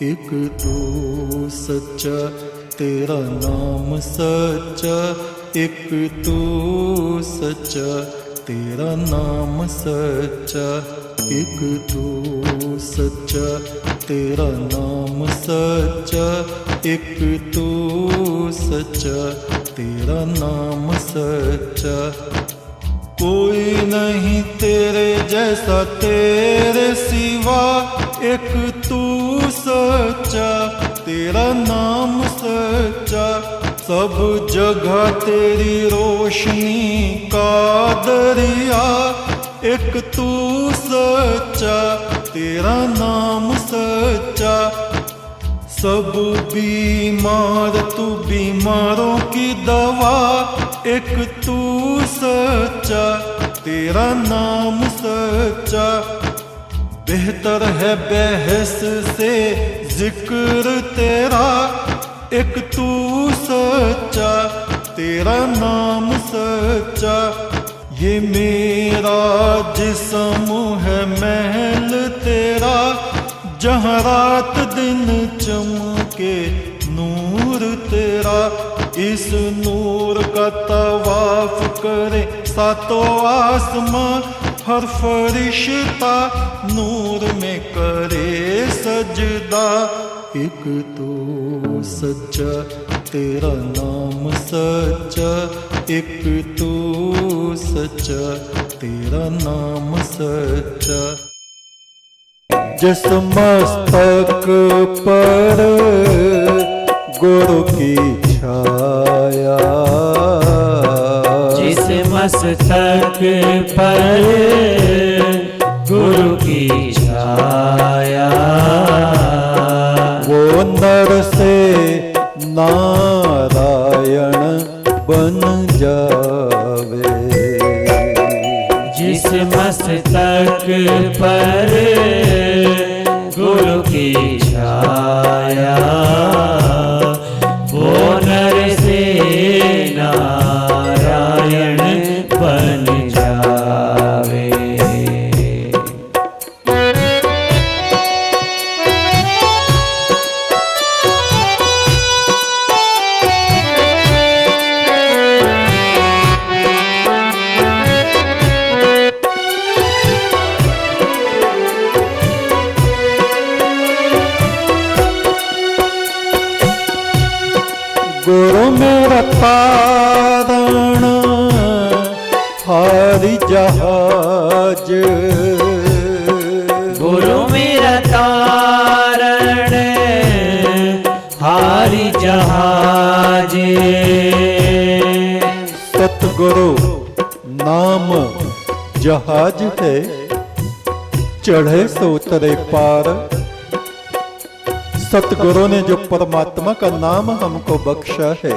एक तू सच्चा तेरा नाम सच्चा, एक तू सच्चा तेरा नाम सच्चा, एक तू सच्चा तेरा नाम सच्चा, एक तू सच्चा तेरा नाम सच्चा। कोई नहीं तेरे जैसा तेरे सिवा, एक तू सच्चा तेरा नाम सच्चा। सब जगह तेरी रोशनी का दरिया, एक तू सच्चा तेरा नाम सच्चा। सब बीमार तू बीमारों की दवा, एक तू सच्चा तेरा नाम सच्चा। बेहतर है बहस से जिक्र तेरा, एक तू सच्चा तेरा नाम सच्चा। ये मेरा जिस्म है महल तेरा, जहाँ रात दिन चमके नूर तेरा। इस नूर का तवाफ करे सातों आसमां, हर फरिश्ता नूर में करे सजदा। एक तू सच्चा तेरा नाम सच्चा, एक तू सच्चा तेरा नाम सच्चा। जिस मस्तक पर गुरु की छाया, जिस मस्तक पर गुरु की छाया, वो नर से नारायण बन जावे। जिस मस्तक पर गुरु की छाया, वो नर से नारायण बन जावे। गुरु मेरा तारण हारी जहाज, गुरु मेरा तारण हारी जहाज। सतगुरु नाम जहाज है, चढ़े सो उतरे पार। सतगुरु ने जो परमात्मा का नाम हमको बख्शा है,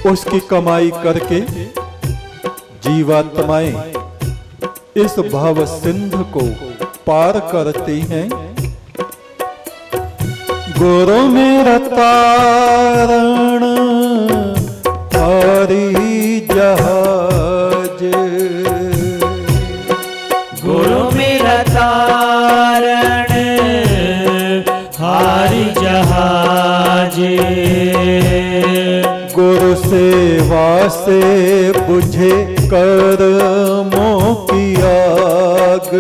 उसकी कमाई करके जीवात्माएं इस भाव सिंधु को पार करती हैं। गुरु मेरा तारण हारी जहाज, गुरु मेरा तारण हारी जहाज। गुरु सेवा से बुझे कर्मों की आग,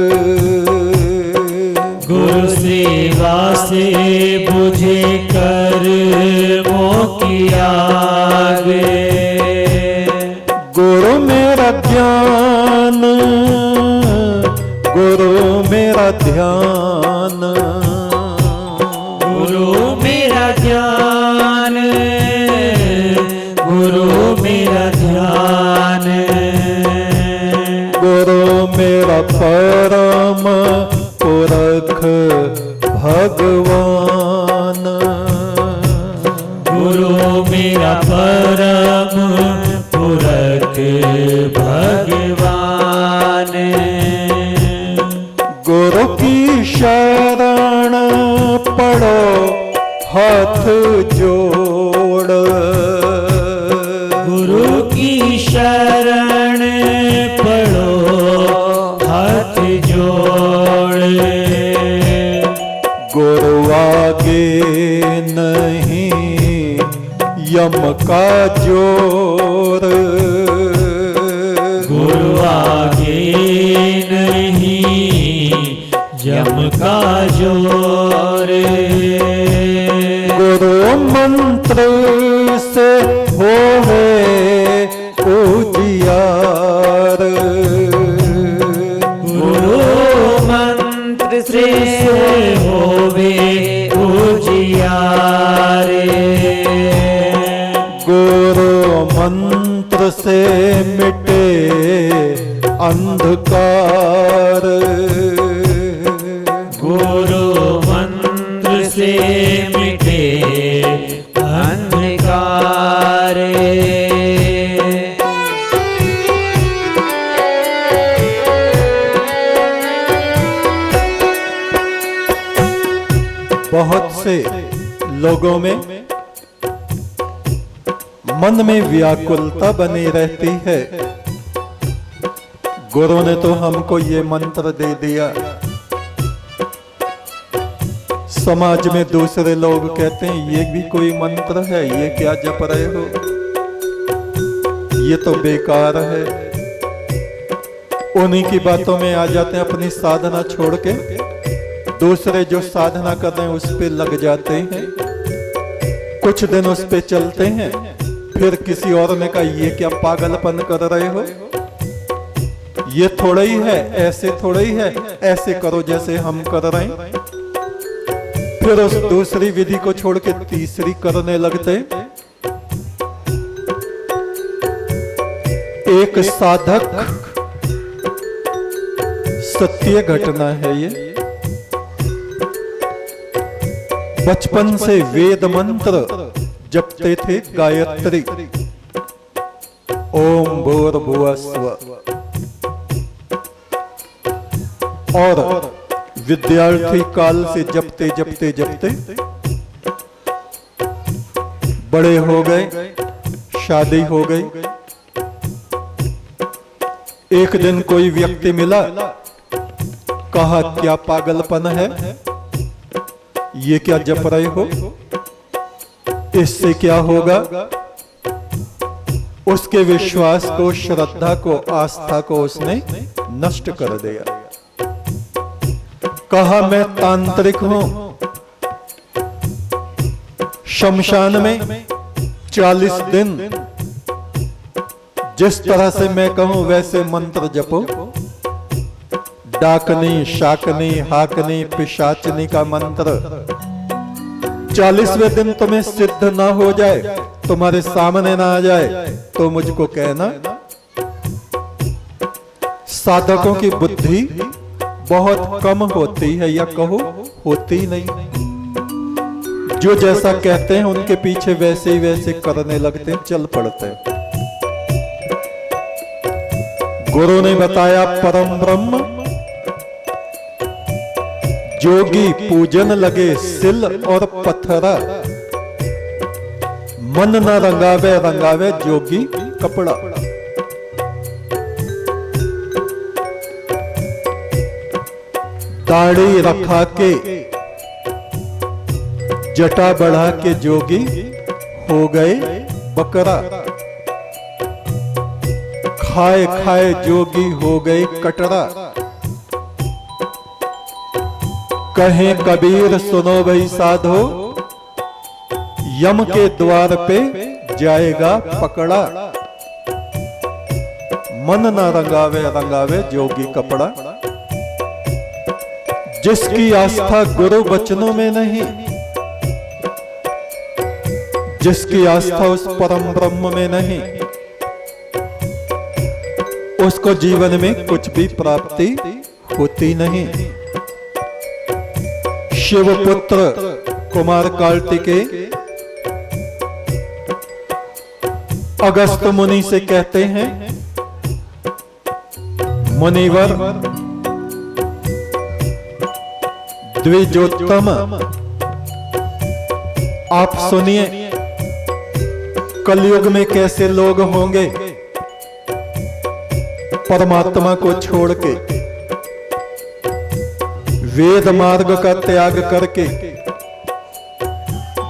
गुरु सेवा से बुझे कर्मों की आग। गुरु मेरा ज्ञान, गुरु मेरा ध्यान, गुरु मेरा ज्ञान, गुरु मेरा ध्यान। गुरु मेरा परम पुरख भगवान, गुरु मेरा परम पुरख भगवान। गुरु की शरण पड़ो हाथ जोड़, गुरु की शरण पड़ो हाथ जोड़। गुरुआ का जोर, गुरु आगे नहीं यम का जोर। गुरु मंत्र से होवे उजियार, गुरु मंत्र से होवे उजियारे। गुरु मंत्र से मिटे अंधकार, गुरु मंत्र से मिटे अंधकार। बहुत से लोगों में मन में व्याकुलता बनी रहती है। गुरु ने तो हमको ये मंत्र दे दिया, समाज में दूसरे लोग कहते हैं ये भी कोई मंत्र है, ये क्या जप रहे हो, ये तो बेकार है। उन्हीं की बातों में आ जाते हैं, अपनी साधना छोड़ के दूसरे जो साधना कर रहे हैं उस पे लग जाते हैं। कुछ दिन उस पे चलते हैं, फिर किसी और ने कहा ये क्या पागलपन कर रहे हो, ये थोड़ा ही है, ऐसे थोड़ा ही है, ऐसे करो जैसे हम कर रहे हैं। फिर उस दूसरी विधि को छोड़ के तीसरी करने लगते। एक साधक, सत्य घटना है ये, बचपन से वेद मंत्र जपते थे गायत्री, ओम भूर्भुवः स्वः, और विद्यार्थी काल से जपते जपते जपते बड़े हो गए, शादी हो गई। एक दिन कोई व्यक्ति मिला, कहा क्या पागलपन है, ये क्या जप रहे हो, इससे क्या होगा। उसके विश्वास को, श्रद्धा को, आस्था को उसने नष्ट कर दिया। कहा मैं तांत्रिक हूं, शमशान में 40 दिन जिस तरह से मैं कहूं वैसे मंत्र जपो, डाकनी, शाकनी, हाकनी, पिशाचनी का मंत्र 40वें दिन तुम्हें सिद्ध ना हो जाए, तुम्हारे सामने ना आ जाए तो मुझको कहना। साधकों की बुद्धि बहुत कम होती है, या कहो होती नहीं। जो जैसा कहते हैं उनके पीछे वैसे ही वैसे करने लगते हैं, चल पड़ते हैं। गुरु ने बताया परम ब्रह्म, जोगी पूजन लगे सिल और पत्थरा, मन न रंगावे रंगावे जोगी कपड़ा। दाढ़ी रखा के, जटा बढ़ा के जोगी हो गए बकरा, खाए खाए जोगी हो गए कटरा। कहे कबीर सुनो भाई साधो, यम के द्वार पे जाएगा पकड़ा, मन न रंगावे रंगावे जोगी कपड़ा। जिसकी आस्था गुरु वचनों में नहीं, जिसकी आस्था उस परम ब्रह्म में नहीं, उसको जीवन में कुछ भी प्राप्ति होती नहीं। शिवपुत्र कुमार कार्तिकेय अगस्त मुनि से कहते हैं, मुनिवर द्विजोत्तम, आप सुनिए कलयुग में कैसे लोग होंगे परमात्मा को छोड़ के, वेद मार्ग का त्याग करके,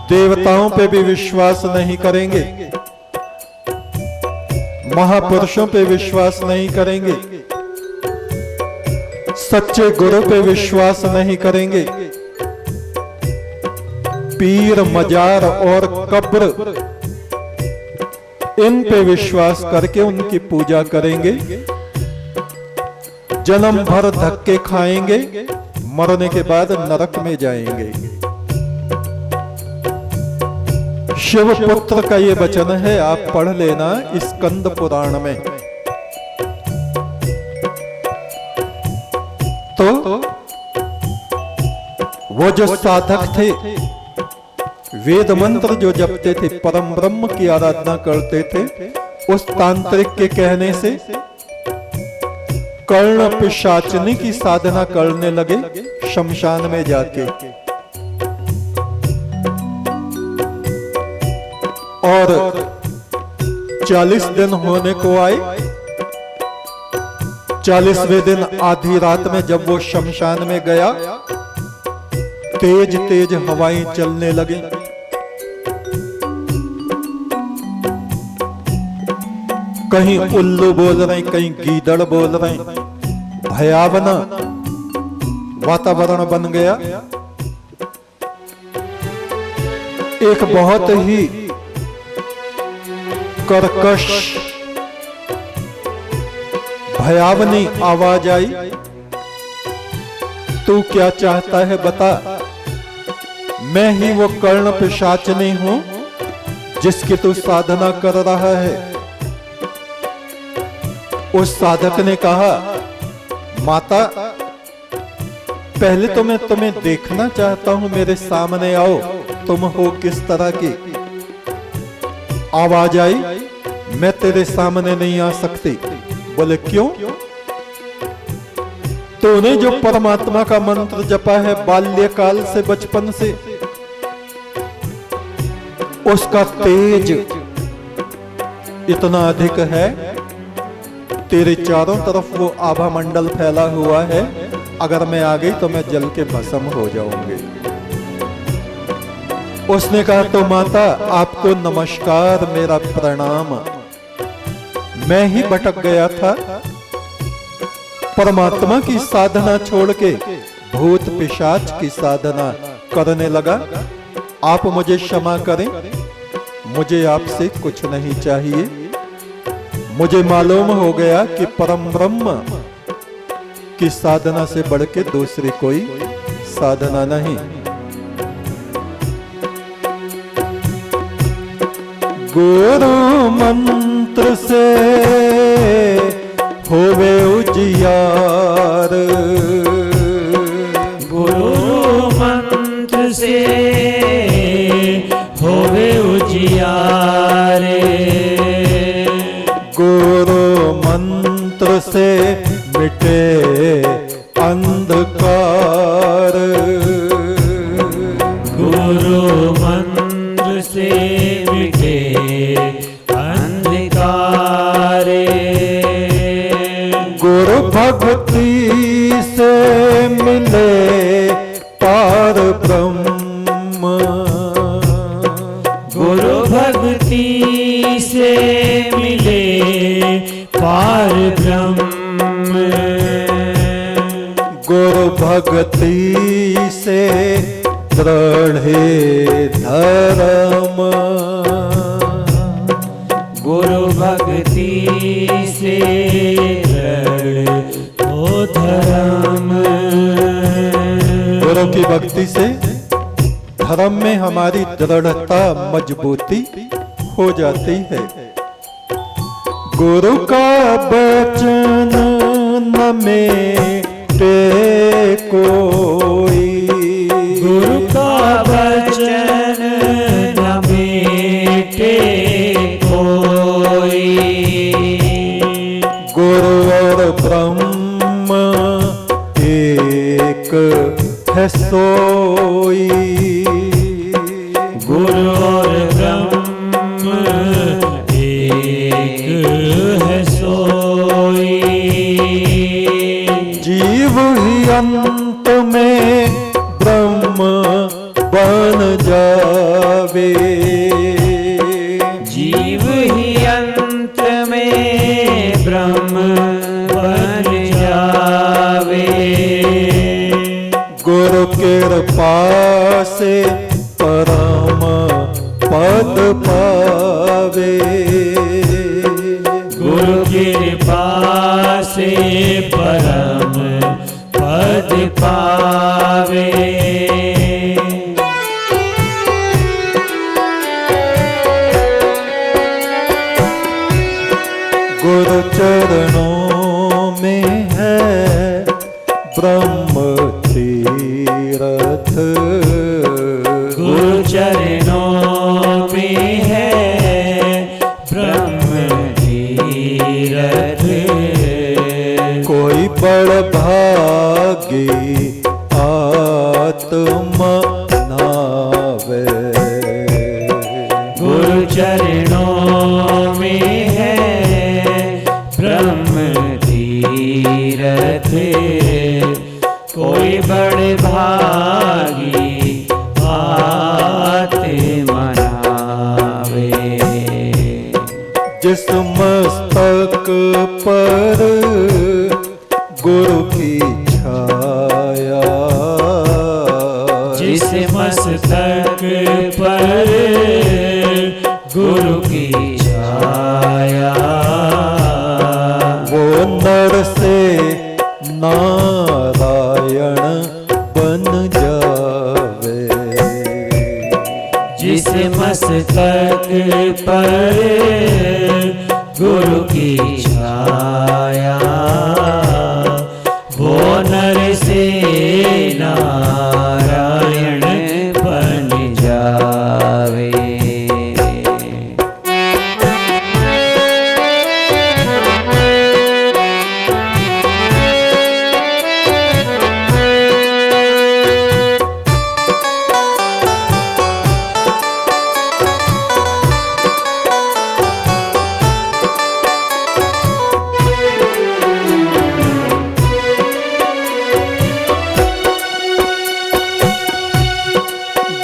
देवताओं पे भी विश्वास नहीं करेंगे, महापुरुषों पे विश्वास नहीं करेंगे, सच्चे गुरु पे विश्वास नहीं करेंगे, पीर मजार और कब्र इन पे विश्वास करके उनकी पूजा करेंगे, जन्म भर धक्के खाएंगे, मरने के बाद नरक में जाएंगे। शिव पुत्र का ये वचन है, आप पढ़ लेना स्कंद पुराण में। तो वो जो साधक थे, वेद मंत्र जो जपते थे, परम ब्रह्म की आराधना करते थे, उस तांत्रिक के कहने से कर्ण पिशाचनी की साधना करने लगे शमशान में जाके। और 40 दिन होने को आए, 40वें दिन आधी रात में जब वो शमशान में गया, तेज तेज हवाएं चलने लगी। कहीं उल्लू बोल रहे, कहीं गीदड़ बोल रहे, भयावना वातावरण बन गया। एक बहुत ही कर्कश भयावनी आवाज आई, तू क्या चाहता है बता, मैं ही वो कर्ण पिशाचनी हूं जिसकी तू साधना कर रहा है। उस साधक ने कहा, माता पहले तो मैं तुम्हें देखना चाहता हूं, मेरे सामने आओ, तुम हो किस तरह की। आवाज आई, मैं तेरे सामने नहीं आ सकती। बोले क्यों? तूने जो परमात्मा का मंत्र जपा है बाल्यकाल से, बचपन से, उसका तेज इतना अधिक है, तेरे चारों तरफ वो आभा मंडल फैला हुआ है, अगर मैं आ गई तो मैं जल के भस्म हो जाऊंगी। उसने कहा, तो माता आपको नमस्कार, मेरा प्रणाम, मैं ही भटक गया था, परमात्मा की साधना छोड़ के भूत पिशाच की साधना करने लगा। आप मुझे क्षमा करें, मुझे आपसे कुछ नहीं चाहिए। मुझे मालूम हो गया कि परम ब्रह्म की साधना से बढ़ के दूसरी कोई साधना नहीं। गुरु मंत्र से होवे उजियार, गुरु मंत्र से होवे उजियारे, गुरु मंत्र से मिटे अंधकार, गुरु मंत्र से मिटे अंधकारे, गुरु भक्ति से मिले पार ब्रह्म, गुरु भक्ति से मिले पार ब्रह्म, गुरु भक्ति से दृढ़ धर्म, गुरु भक्ति से दृढ़ हो धर्म, गुरु की भक्ति से धर्म में हमारी दृढ़ता मजबूती हो जाती है। गुरु का वचन न मेटे कोई, गुरु का वचन न मेटे कोई, गुरु और ब्रह्म एक है सोई, गुरु और ब्रह्म एक है सोई, जीव ही अंत में ब्रह्म बन जावे, जीव ही अंत में ब्रह्म बन जावे। गुरु कृपा से परम पद पावे। गुरु कृपा से परम पद पावे। गुरु चरणों में है ब्रह्म तीरथ। गुरु चरणों में है ब्रह्म तीरथ। कोई बड़ भागी आत्मा नावे। गुरु चरणों में है ब्रह्म तीरथ। कोई बड़े भागी आत्मा नावे। जिस मस्तक पर गुरु की छाया। जिस मस्तक पर गुरु की छाया। वो नर से नारायण बन जावे। जिस मस्तक पर गुरु की छाया। वो नर से नारायण बन जावे।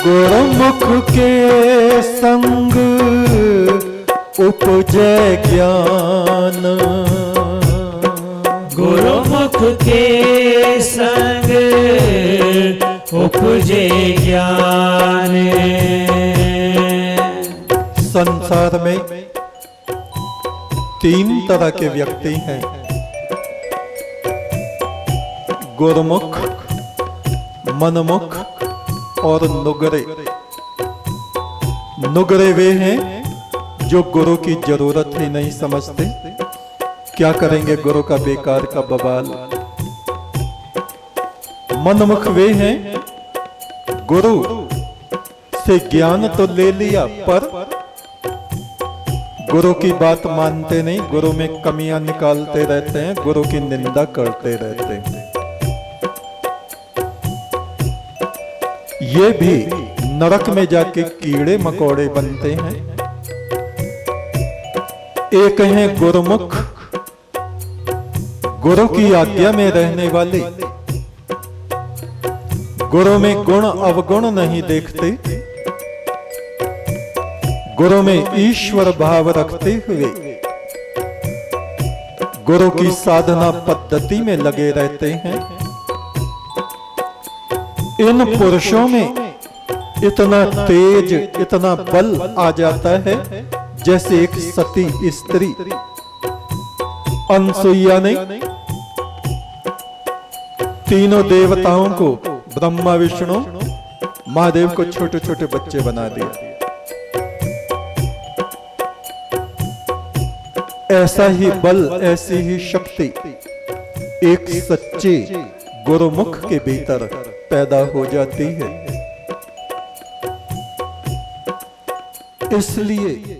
गुरुमुख के संग उपजे ज्ञान। गुरुमुख के संग उपजे ज्ञान। संसार में 3 तरह के व्यक्ति हैं। गुरुमुख, मनमुख और नुगरे। नुगरे वे हैं जो गुरु की जरूरत ही नहीं समझते। क्या करेंगे गुरु का बेकार का बवाल। मनमुख वे हैं गुरु से ज्ञान तो ले लिया पर गुरु की बात मानते नहीं। गुरु में कमियां निकालते रहते हैं, गुरु की निंदा करते रहते हैं। ये भी नरक में जाके कीड़े मकोड़े बनते हैं। एक हैं गुरुमुख, गुरु की आज्ञा में रहने वाले। गुरु में गुण अवगुण नहीं देखते, गुरु में ईश्वर भाव रखते हुए गुरु की साधना पद्धति में लगे रहते हैं। इन पुरुषों में इतना तेज, इतना बल आ जाता है जैसे एक सती स्त्री अनसुईया ने तीनों देवताओं को, ब्रह्मा विष्णु महादेव को छोटे छोटे बच्चे बना दिया। ऐसा ही बल, ऐसी ही शक्ति एक सच्चे गुरुमुख के भीतर पैदा हो जाती है। इसलिए